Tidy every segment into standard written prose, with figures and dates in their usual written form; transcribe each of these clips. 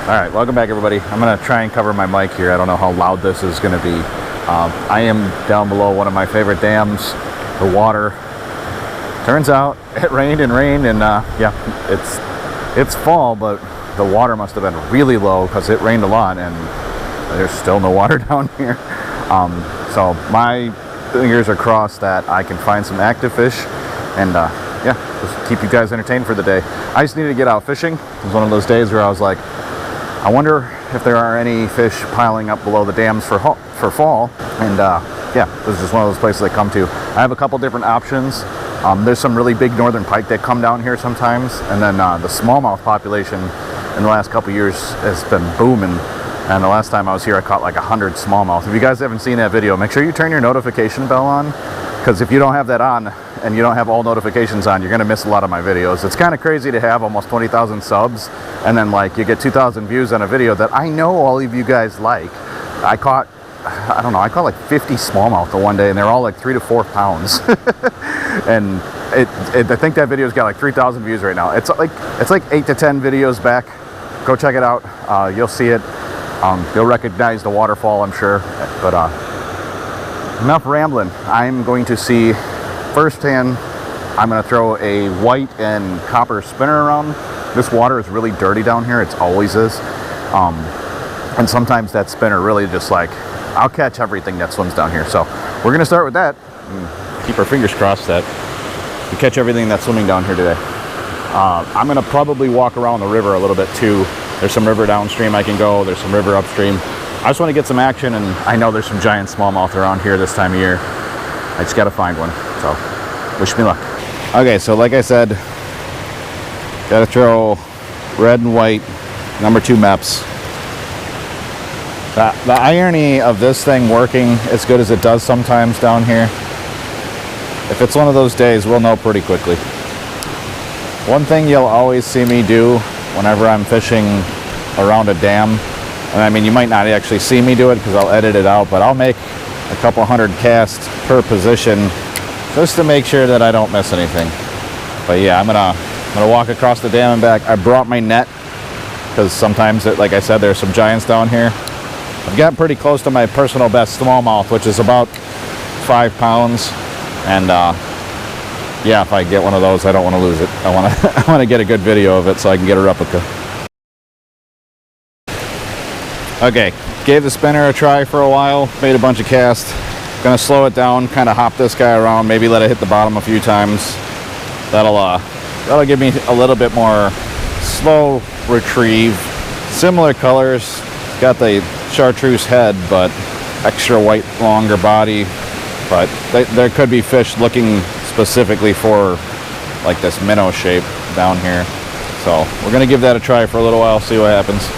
Alright, welcome back everybody. I'm going to try and cover my mic here. I don't know how loud this is going to be. I am down below one of my favorite dams, the water. Turns out it rained and yeah, it's fall, but the water must have been really low because it rained a lot and there's still no water down here. So my fingers are crossed that I can find some active fish and yeah, just keep you guys entertained for the day. I just needed to get out fishing. It was one of those days where I was like, I wonder if there are any fish piling up below the dams for fall, and yeah, this is just one of those places I come to. I have a couple different options. There's some really big northern pike that come down here sometimes, and then the smallmouth population in the last couple years has been booming, and the last time I was here I caught like 100 smallmouth. If you guys haven't seen that video, make sure you turn your notification bell on, because if you don't have that on and you don't have all notifications on, you're gonna miss a lot of my videos. It's kind of crazy to have almost 20,000 subs and then like you get 2,000 views on a video that I know all of you guys like. I caught like 50 smallmouth the one day and they're all like 3 to 4 pounds. And I think that video's got like 3,000 views right now. It's like 8 to 10 videos back. Go check it out. You'll see it. You'll recognize the waterfall, I'm sure. But enough rambling. I'm going to see firsthand. I'm going to throw a white and copper spinner around. This water is really dirty down here. It always is. And sometimes that spinner really just like, I'll catch everything that swims down here. So we're going to start with that. And keep our fingers crossed that we catch everything that's swimming down here today. I'm going to probably walk around the river a little bit too. There's some river downstream I can go. There's some river upstream. I just want to get some action, and I know there's some giant smallmouth around here this time of year. I just got to find one. So wish me luck. Okay, so like I said, got to throw red and white number 2 MEPS. The irony of this thing working as good as it does sometimes down here, if it's one of those days, we'll know pretty quickly. One thing you'll always see me do whenever I'm fishing around a dam, and I mean you might not actually see me do it because I'll edit it out, but I'll make a couple hundred casts per position just to make sure that I don't miss anything. But yeah, I'm gonna walk across the dam and back. I brought my net because sometimes, like I said, there's some giants down here. I've gotten pretty close to my personal best smallmouth, which is about 5 pounds, and yeah, if I get one of those, I don't want to lose it. I want to get a good video of it so I can get a replica. Okay, gave the spinner a try for a while, made a bunch of casts. Gonna slow it down, kind of hop this guy around, maybe let it hit the bottom a few times. That'll give me a little bit more slow retrieve. Similar colors, got the chartreuse head, but extra white, longer body. But there could be fish looking specifically for like this minnow shape down here. So we're gonna give that a try for a little while, see what happens.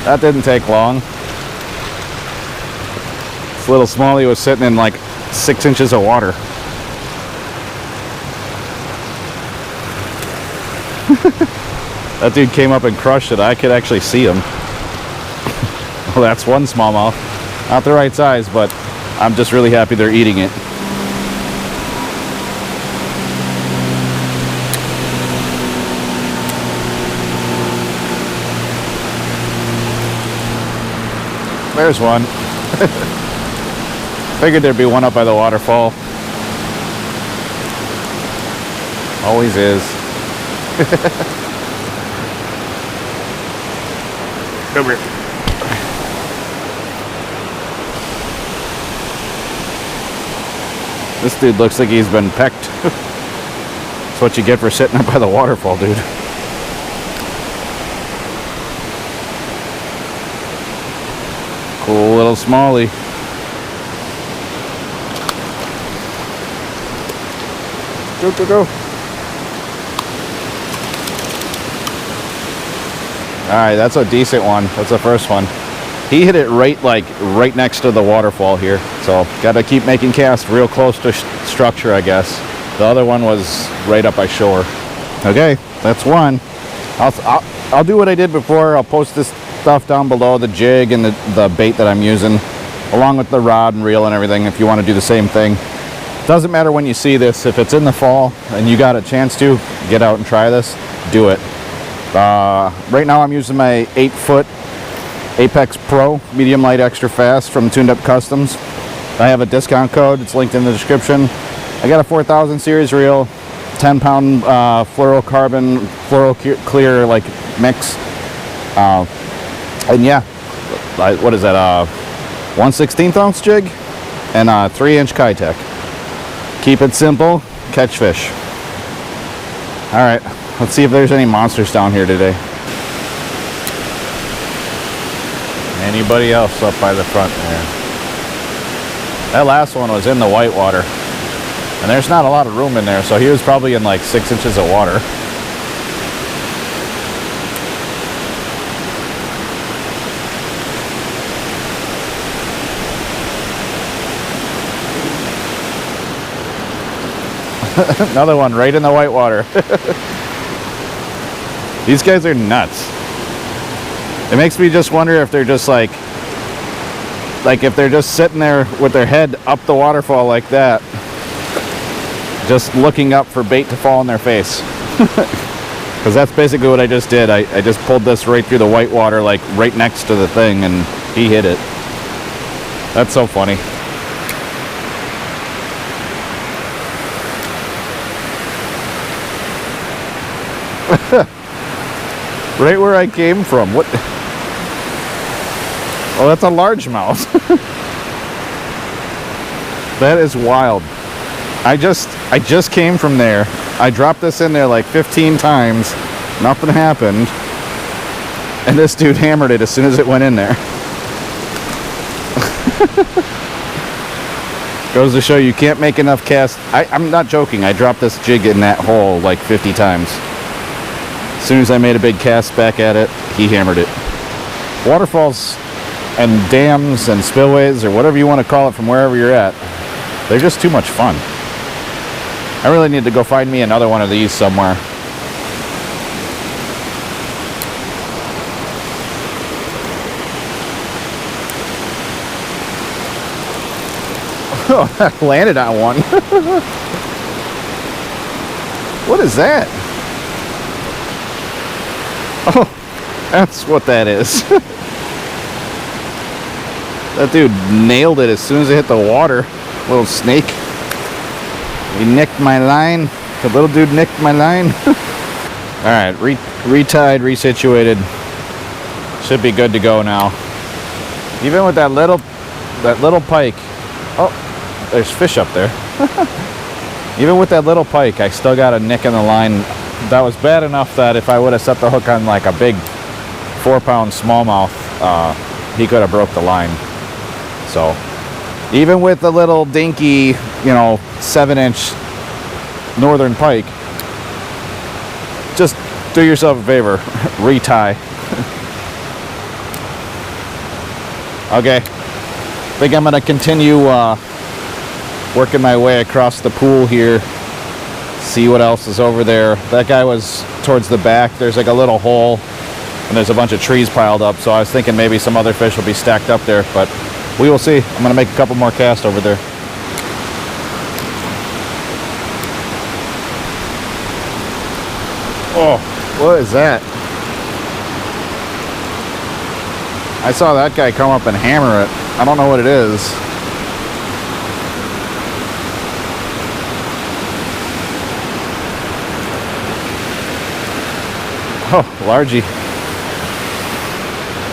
That didn't take long. This little smallie was sitting in like 6 inches of water. That dude came up and crushed it. I could actually see him. Well, that's one smallmouth. Not the right size, but I'm just really happy they're eating it. There's one. Figured there'd be one up by the waterfall. Always is. Come here. This dude looks like he's been pecked. That's what you get for sitting up by the waterfall, dude. Cool little smallie. Go, go, go. Alright, that's a decent one. That's the first one. He hit it right next to the waterfall here. So, gotta keep making casts real close to structure, I guess. The other one was right up by shore. Okay, that's one. I'll do what I did before. I'll post this stuff down below, the jig and the bait that I'm using, along with the rod and reel and everything, if you want to do the same thing. Doesn't matter when you see this. If it's in the fall and you got a chance to get out and try this, do it. Right now I'm using my 8-foot Apex Pro medium light extra fast from Tuned Up Customs. I have a discount code. It's linked in the description. I got a 4000 series reel, 10-pound fluorocarbon, fluoro-clear like mix. And yeah, what is that? 1/16 ounce jig and a 3-inch Kitech. Keep it simple, catch fish. All right, let's see if there's any monsters down here today. Anybody else up by the front there? That last one was in the whitewater, and there's not a lot of room in there, so he was probably in like 6 inches of water. Another one right in the whitewater. These guys are nuts. It makes me just wonder if they're just like if they're just sitting there with their head up the waterfall like that, just looking up for bait to fall in their face. Because that's basically what I just did. I just pulled this right through the whitewater, like right next to the thing, and he hit it. That's so funny. Right where I came from. What? Oh, that's a largemouth. That is wild. I just came from there. I dropped this in there like 15 times. Nothing happened. And this dude hammered it as soon as it went in there. Goes to show you can't make enough casts. I'm not joking. I dropped this jig in that hole like 50 times. As soon as I made a big cast back at it, he hammered it. Waterfalls and dams and spillways, or whatever you want to call it from wherever you're at, they're just too much fun. I really need to go find me another one of these somewhere. Oh, I landed on one. What is that? Oh, that's what that is. That dude nailed it as soon as it hit the water. Little snake. He nicked my line. The little dude nicked my line. Alright, retied, resituated. Should be good to go now. Even with that little pike. Oh, there's fish up there. Even with that little pike, I still got a nick in the line. That was bad enough that if I would have set the hook on like a big 4-pound smallmouth, he could have broke the line. So even with the little dinky, 7-inch northern pike, just do yourself a favor, retie. Okay, I think I'm gonna continue working my way across the pool here. See what else is over there. That guy was towards the back. There's like a little hole and there's a bunch of trees piled up, so I was thinking maybe some other fish will be stacked up there, but we will see. I'm gonna make a couple more casts over there. Oh, what is that? I saw that guy come up and hammer it. I don't know what it is. Oh, largie.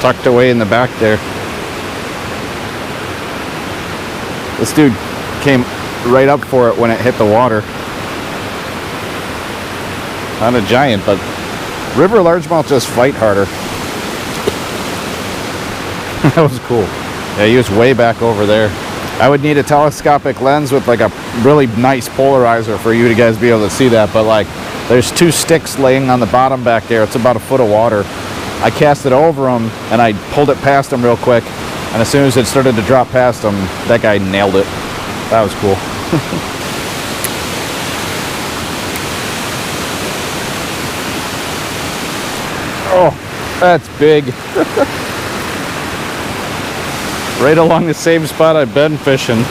Tucked away in the back there. This dude came right up for it when it hit the water. Not a giant, but river largemouth just fight harder. That was cool. Yeah, he was way back over there. I would need a telescopic lens with like a really nice polarizer for you guys to be able to see that, but like there's 2 sticks laying on the bottom back there. It's about a foot of water. I cast it over them and I pulled it past them real quick, and as soon as it started to drop past them, that guy nailed it. That was cool. Oh, that's big. Right along the same spot I've been fishing.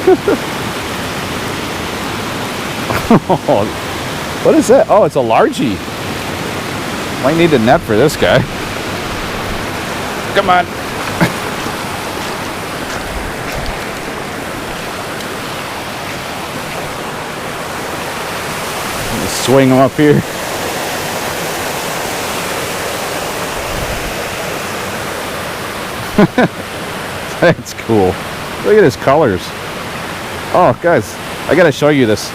What is that? Oh, it's a largie. Might need a net for this guy. Come on. Swing him up here. That's cool. Look at his colors. Oh, guys, I gotta show you this.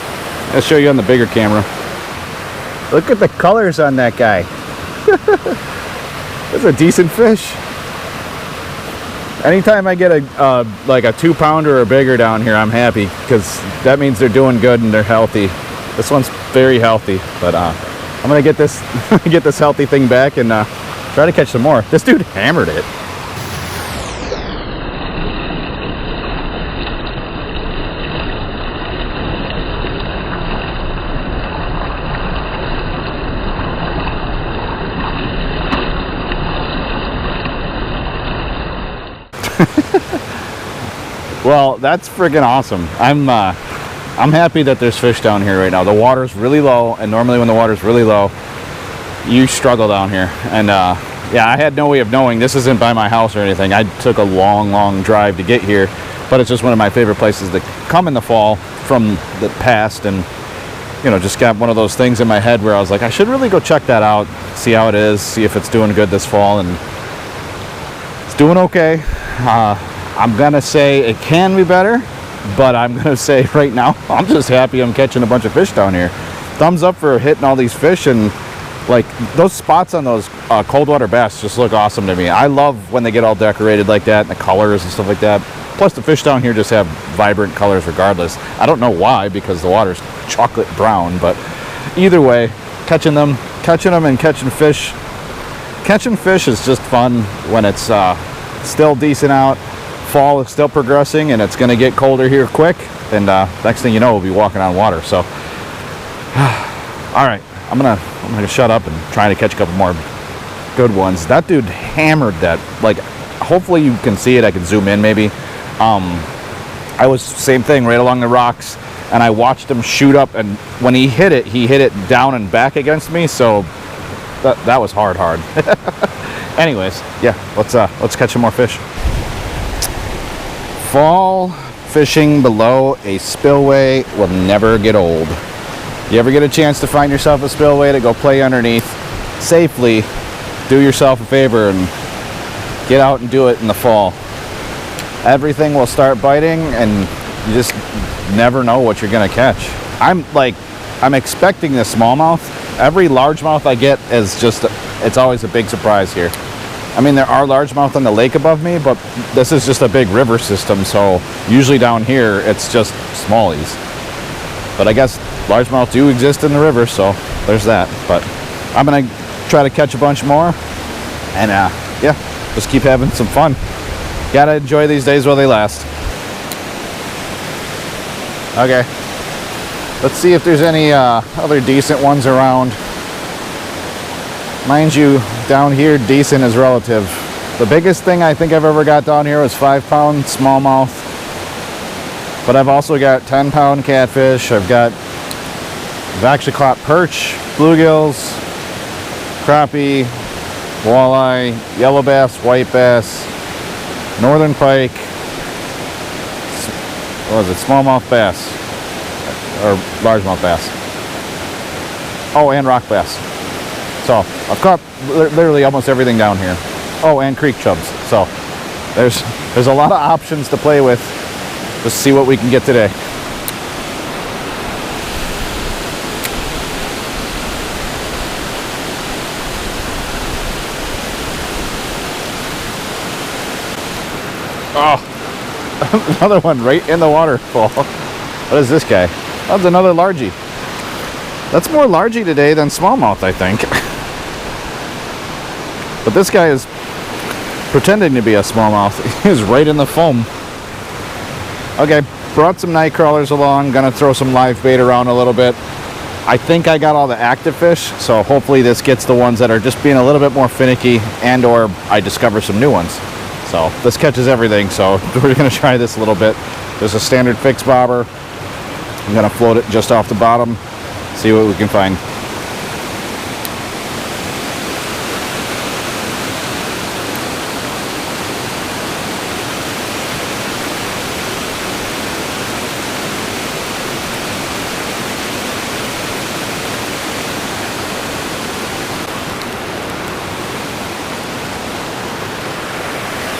I'll show you on the bigger camera. Look at the colors on that guy. That's a decent fish. Anytime I get a like a 2-pounder or bigger down here, I'm happy, because that means they're doing good and they're healthy. This one's very healthy, but I'm gonna get this get this healthy thing back and try to catch some more. This dude hammered it. Well, that's friggin' awesome. I'm happy that there's fish down here right now. The water's really low, and normally when the water's really low, you struggle down here. And yeah, I had no way of knowing. This isn't by my house or anything. I took a long drive to get here, but it's just one of my favorite places to come in the fall from the past. And you know, just got one of those things in my head where I was like, I should really go check that out, see how it is, see if it's doing good this fall. And it's doing okay. I'm gonna say it can be better, but I'm gonna say right now, I'm just happy I'm catching a bunch of fish down here. Thumbs up for hitting all these fish, and like those spots on those cold water bass just look awesome to me. I love when they get all decorated like that, and the colors and stuff like that. Plus the fish down here just have vibrant colors regardless. I don't know why, because the water's chocolate brown, but either way, catching them and catching fish. Catching fish is just fun when it's still decent out. Fall is still progressing, and it's going to get colder here quick, and next thing you know, we'll be walking on water. So all right, I'm gonna shut up and try to catch a couple more good ones. That dude hammered that. Like, hopefully you can see it. I can zoom in maybe. I was same thing right along the rocks, and I watched him shoot up, and when he hit it down and back against me, so that was hard. Anyways, yeah, let's catch some more fish. Fall fishing below a spillway will never get old. You ever get a chance to find yourself a spillway to go play underneath safely, do yourself a favor and get out and do it in the fall. Everything will start biting, and you just never know what you're gonna catch. I'm expecting the smallmouth. Every largemouth I get is just, it's always a big surprise here. I mean, there are largemouth on the lake above me, but this is just a big river system, so usually down here it's just smallies. But I guess largemouth do exist in the river, so there's that. But I'm gonna try to catch a bunch more, and yeah, just keep having some fun. Gotta enjoy these days while they last. Okay, let's see if there's any other decent ones around. Mind you, down here, decent is relative. The biggest thing I think I've ever got down here was 5-pound smallmouth. But I've also got 10-pound catfish. I've actually caught perch, bluegills, crappie, walleye, yellow bass, white bass, northern pike, what was it, smallmouth bass, or largemouth bass. Oh, and rock bass. So I've caught literally almost everything down here. Oh, and creek chubs. So there's a lot of options to play with. Just see what we can get today. Oh, another one right in the waterfall. What is this guy? That's another largie. That's more largie today than smallmouth, I think. But this guy is pretending to be a smallmouth. He's right in the foam. Okay, brought some night crawlers along. Gonna throw some live bait around a little bit. I think I got all the active fish, so hopefully this gets the ones that are just being a little bit more finicky, and or I discover some new ones. So this catches everything, so we're gonna try this a little bit. There's a standard fixed bobber. I'm gonna float it just off the bottom, see what we can find.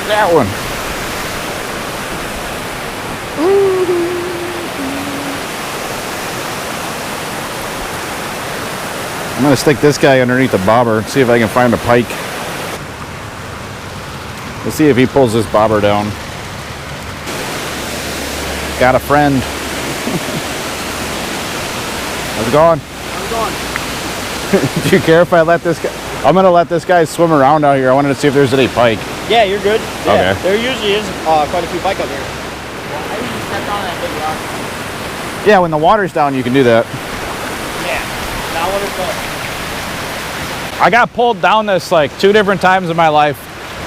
That one. I'm gonna stick this guy underneath the bobber and see if I can find a pike. We'll see if he pulls this bobber down. Got a friend. How's it going? How's it going? Do you care if I let this guy? I'm gonna let this guy swim around out here. I wanted to see if there's any pike. Yeah, you're good. Yeah, okay. There usually is quite a few pike out there. Well, I usually step on that big rock. Yeah, when the water's down, you can do that. Yeah. Now what is going? I got pulled down this like 2 different times in my life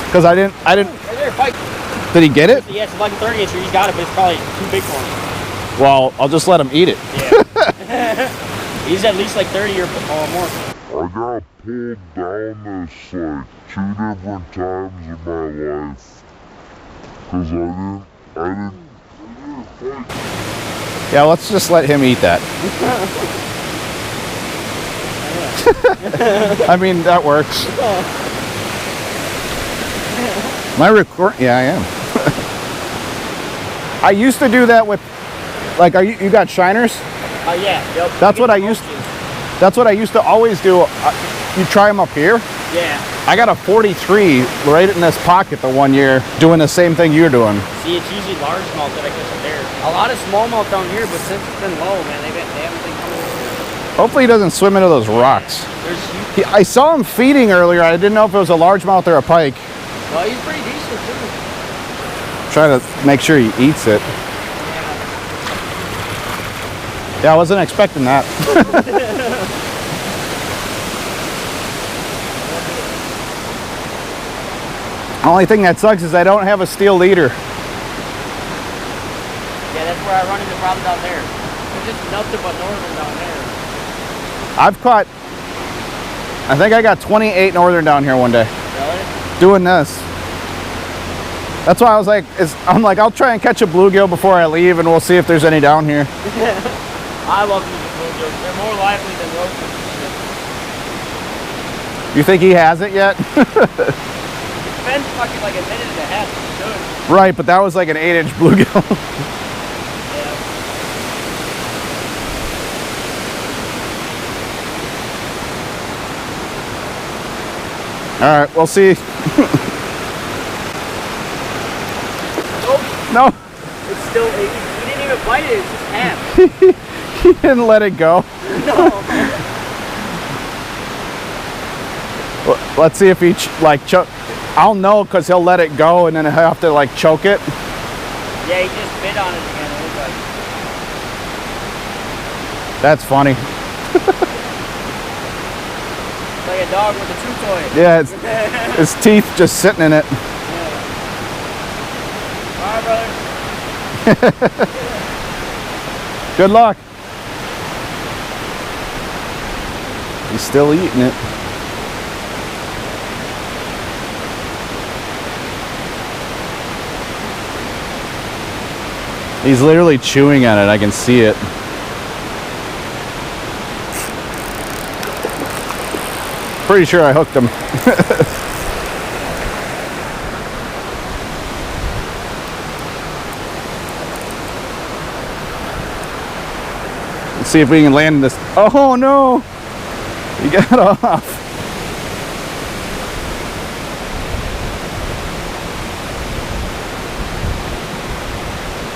because I didn't. Right there, pike. Did he get it? Yeah, it's like a 30-incher. He's got it, but it's probably too big for him. Well, I'll just let him eat it. Yeah. He's at least like 30 or more. I got pulled down this like 2 different times in my life because I didn't fight. Yeah, let's just let him eat that. I mean, that works. Am I recording? Yeah, I am. I used to do that with, like, you got shiners? Yeah. Yep. That's what I used to. That's what I used to always do. You try them up here. Yeah. I got a 43 right in this pocket the one year doing the same thing you're doing. See, it's usually largemouth that I catch up there. A lot of smallmouth down here, but since it's been low, man, they haven't been coming over. Hopefully he doesn't swim into those rocks. I saw him feeding earlier. I didn't know if it was a largemouth or a pike. Well, he's pretty decent too. Trying to make sure he eats it. Yeah, I wasn't expecting that. The only thing that sucks is I don't have a steel leader. Yeah, that's where I run into problems out there. It's just nothing but northern down there. I've caught, I think I got 28 northern down here one day. Really? Doing this. That's why I was like, I'm like, I'll try and catch a bluegill before I leave and we'll see if there's any down here. I love using bluegills. They're more lively than roaches. You think he has it yet? It's been fucking like a minute and a half. It's good. Right, but that was like an 8-inch bluegill. Yeah. All right, we'll see. Nope. No. It's still, he didn't even bite it. It's just half. He didn't let it go. No. Let's see if he I'll know because he'll let it go and then he'll have to like choke it. Yeah, he just bit on it again. It was like... That's funny. It's like a dog with a chew toy. Yeah, his teeth just sitting in it. Yeah. All right, brother. Good luck. He's still eating it. He's literally chewing on it. I can see it. Pretty sure I hooked him. Let's see if we can land this. Oh no! He got off.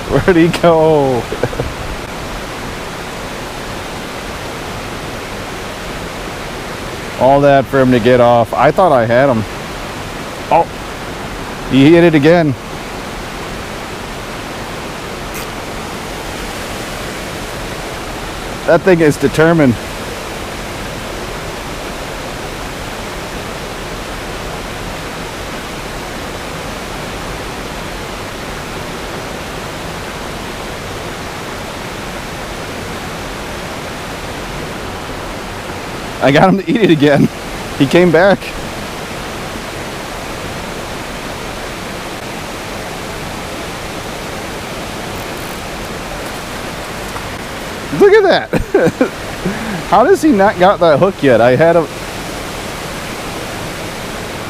Where'd he go? All that for him to get off. I thought I had him. Oh, he hit it again. That thing is determined. I got him to eat it again. He came back. Look at that. How does he not got that hook yet? I had him.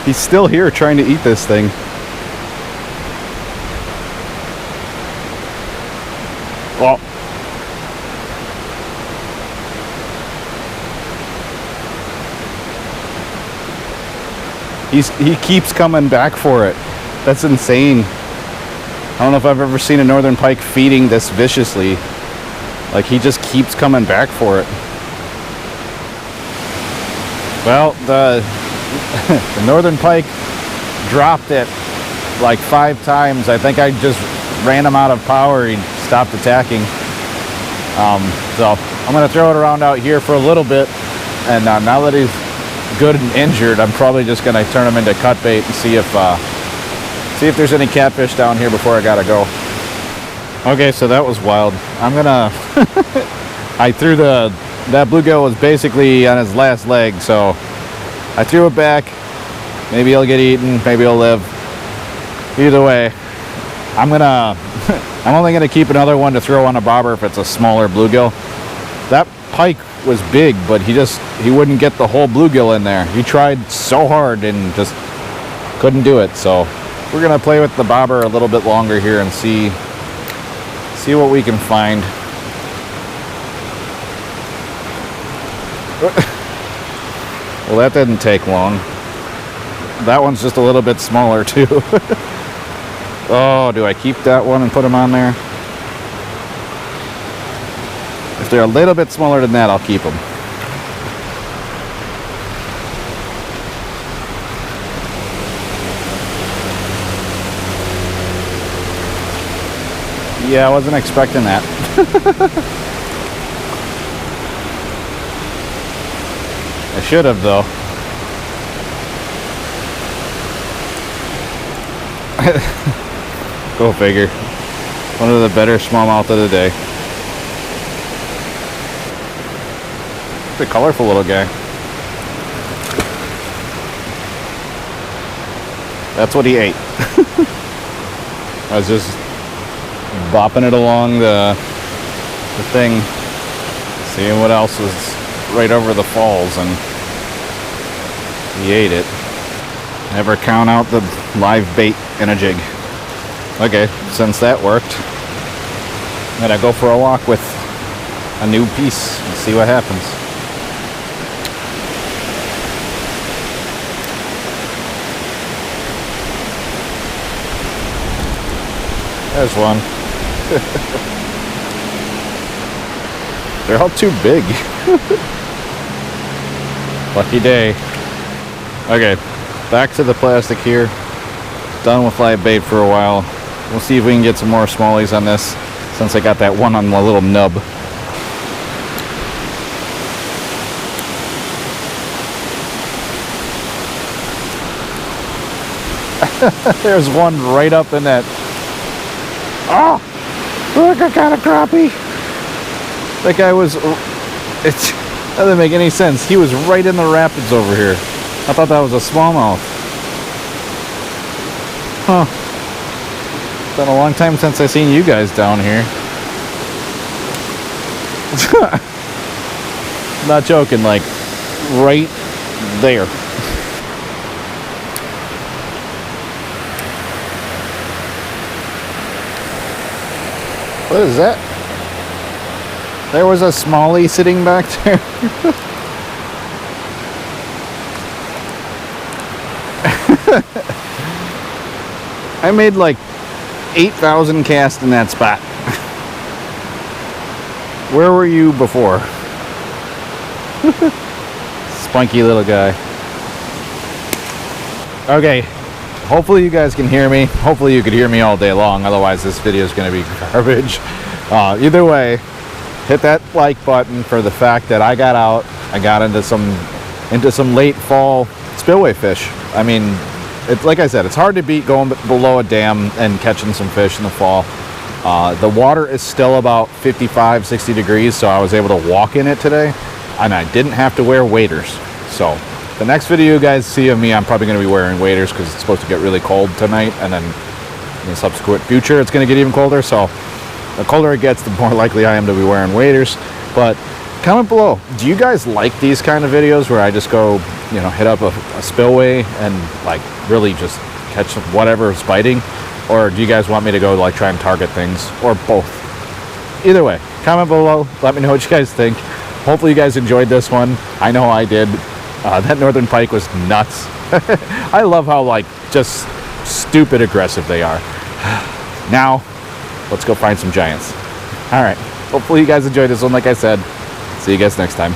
He's still here trying to eat this thing. Well, he keeps coming back for it. That's insane. I don't know if I've ever seen a northern pike feeding this viciously. Like, he just keeps coming back for it. Well, the northern pike dropped it like 5 times. I think I just ran him out of power. He stopped attacking. So I'm going to throw it around out here for a little bit. And now that he's good and injured, I'm probably just going to turn him into cut bait and see if there's any catfish down here before I gotta go. Okay, so that was wild. I'm gonna I threw that bluegill was basically on his last leg, so I threw it back. Maybe he'll get eaten, maybe he'll live. Either way, I'm only gonna keep another one to throw on a bobber if it's a smaller bluegill. That pike was big, but he wouldn't get the whole bluegill in there. He tried so hard and just couldn't do it. So we're gonna play with the bobber a little bit longer here and see what we can find. Well, that didn't take long. That one's just a little bit smaller too. Oh, do I keep that one and put him on there? If they're a little bit smaller than that, I'll keep them. Yeah, I wasn't expecting that. I should have, though. Go figure. One of the better smallmouth of the day. The colorful little guy. That's what he ate. I was just bopping it along the thing, seeing what else was right over the falls, and he ate it. Never count out the live bait in a jig. Okay, since that worked, I'm gonna go for a walk with a new piece and see what happens. There's one. They're all too big. Lucky day. Okay, back to the plastic here. Done with live bait for a while. We'll see if we can get some more smallies on this, since I got that one on the little nub. There's one right up in that. Oh, look, I got a crappie. That guy was, that doesn't make any sense. He was right in the rapids over here. I thought that was a smallmouth. Huh. It's been a long time since I've seen you guys down here. Not joking, like right there. What is that? There was a smallie sitting back there. I made like 8,000 casts in that spot. Where were you before? Spunky little guy. Okay, hopefully you guys can hear me. Hopefully you could hear me all day long, otherwise this video is going to be garbage. Either way, hit that like button for the fact that I got out. I got into some late fall spillway fish. I mean, it's like I said, it's hard to beat going below a dam and catching some fish in the fall. The water is still about 55, 60 degrees, so I was able to walk in it today. and I didn't have to wear waders. So the next video you guys see of me, I'm probably going to be wearing waders because it's supposed to get really cold tonight, and then in the subsequent future it's going to get even colder. So the colder it gets, the more likely I am to be wearing waders. But comment below, do you guys like these kind of videos where I just go, you know, hit up a spillway and like really just catch whatever is biting? Or do you guys want me to go like try and target things, or both? Either way, comment below, let me know what you guys think. Hopefully you guys enjoyed this one. I know I did. That northern pike was nuts. I love how like just stupid aggressive they are. Now let's go find some giants. All right, hopefully you guys enjoyed this one. Like I said, see you guys next time.